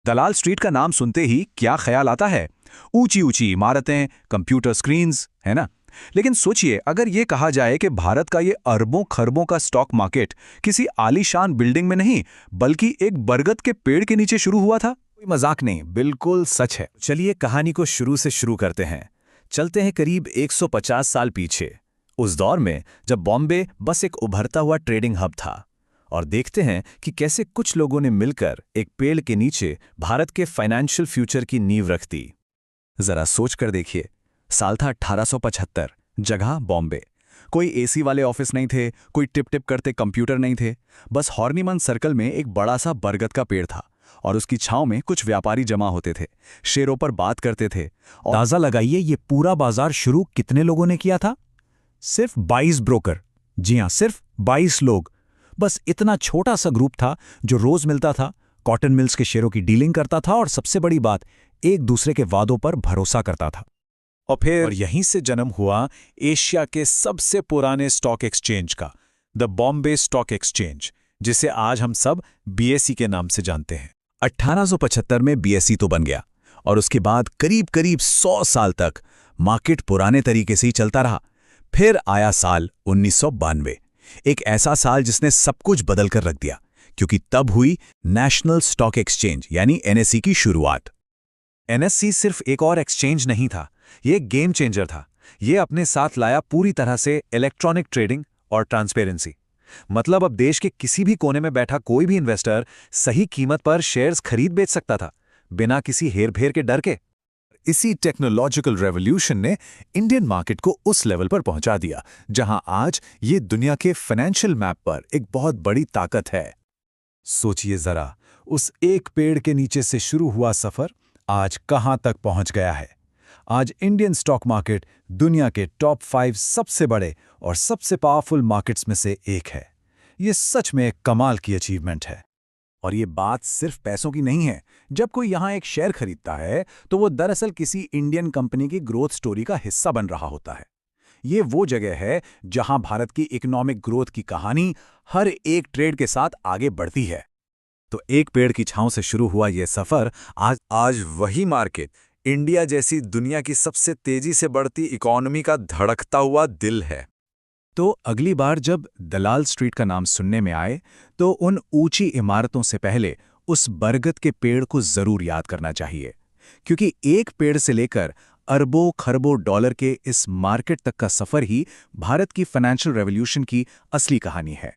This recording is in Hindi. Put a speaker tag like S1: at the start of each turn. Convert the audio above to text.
S1: दलाल स्ट्रीट का नाम सुनते ही क्या ख्याल आता है? ऊंची ऊंची इमारतें, कंप्यूटर स्क्रीन्स, है ना? लेकिन सोचिए, अगर ये कहा जाए कि भारत का ये अरबों खरबों का स्टॉक मार्केट किसी आलीशान बिल्डिंग में नहीं, बल्कि एक बरगद के पेड़ के नीचे शुरू हुआ था।
S2: कोई मजाक नहीं, बिल्कुल सच है। चलिए कहानी को शुरू से शुरू करते हैं। चलते हैं करीब 150 साल पीछे, उस दौर में जब बॉम्बे बस एक उभरता हुआ ट्रेडिंग हब था। और देखते हैं कि कैसे कुछ लोगों ने मिलकर एक पेड़ के नीचे भारत के फाइनेंशियल फ्यूचर की नींव रख दी। जरा सोच कर देखिए, साल था 1875, जगह बॉम्बे। कोई एसी वाले ऑफिस नहीं थे, कोई टिप टिप करते कंप्यूटर नहीं थे। बस हॉर्निमन सर्कल में एक बड़ा सा बरगद का पेड़ था और उसकी छांव में कुछ व्यापारी जमा होते थे, शेरों पर बात करते थे। और
S3: अंदाजा लगाइए, ये पूरा बाजार शुरू कितने लोगों ने किया था? सिर्फ 22 ब्रोकर। जी हां, सिर्फ 22 लोग। बस इतना छोटा सा ग्रुप था जो रोज मिलता था, कॉटन मिल्स के शेयरों की डीलिंग करता था और सबसे बड़ी बात, एक दूसरे के वादों पर भरोसा करता था।
S2: और यहीं से जन्म हुआ एशिया के सबसे पुराने स्टॉक एक्सचेंज का, द बॉम्बे स्टॉक एक्सचेंज, जिसे आज हम सब बीएसई के नाम से जानते हैं।
S3: 1875 में बीएसई तो बन गया और उसके बाद करीब करीब 100 साल तक मार्केट पुराने तरीके से ही चलता रहा। फिर आया साल 1992, एक ऐसा साल जिसने सब कुछ बदल कर रख दिया, क्योंकि तब हुई नेशनल स्टॉक एक्सचेंज यानी एनएसई की शुरुआत।
S2: एनएसई सिर्फ एक और एक्सचेंज नहीं था, ये एक गेम चेंजर था। ये अपने साथ लाया पूरी तरह से इलेक्ट्रॉनिक ट्रेडिंग और ट्रांसपेरेंसी। मतलब अब देश के किसी भी कोने में बैठा कोई भी इन्वेस्टर सही कीमत पर शेयर्स खरीद बेच सकता था, बिना किसी हेरफेर के डर के। इसी टेक्नोलॉजिकल रेवोल्यूशन ने इंडियन मार्केट को उस लेवल पर पहुंचा दिया जहां आज ये दुनिया के फाइनेंशियल मैप पर एक बहुत बड़ी ताकत है। सोचिए जरा, उस एक पेड़ के नीचे से शुरू हुआ सफर आज कहां तक पहुंच गया है। आज इंडियन स्टॉक मार्केट दुनिया के टॉप 5 सबसे बड़े और सबसे पावरफुल मार्केट्स में से एक है। ये सच में एक कमाल की अचीवमेंट है। और ये बात सिर्फ पैसों की नहीं है। जब कोई यहाँ एक शेयर खरीदता है तो वो दरअसल किसी इंडियन कंपनी की ग्रोथ स्टोरी का हिस्सा बन रहा होता है। ये वो जगह है जहां भारत की इकोनॉमिक ग्रोथ की कहानी हर एक ट्रेड के साथ आगे बढ़ती है। तो एक पेड़ की छांव से शुरू हुआ ये सफर आज वही मार्केट इंडिया जैसी दुनिया की सबसे तेजी से बढ़ती इकोनॉमी का धड़कता हुआ दिल है। तो अगली बार जब दलाल स्ट्रीट का नाम सुनने में आए तो उन ऊंची इमारतों से पहले उस बरगद के पेड़ को जरूर याद करना चाहिए, क्योंकि एक पेड़ से लेकर अरबों खरबों डॉलर के इस मार्केट तक का सफर ही भारत की फाइनेंशियल रेवोल्यूशन की असली कहानी है।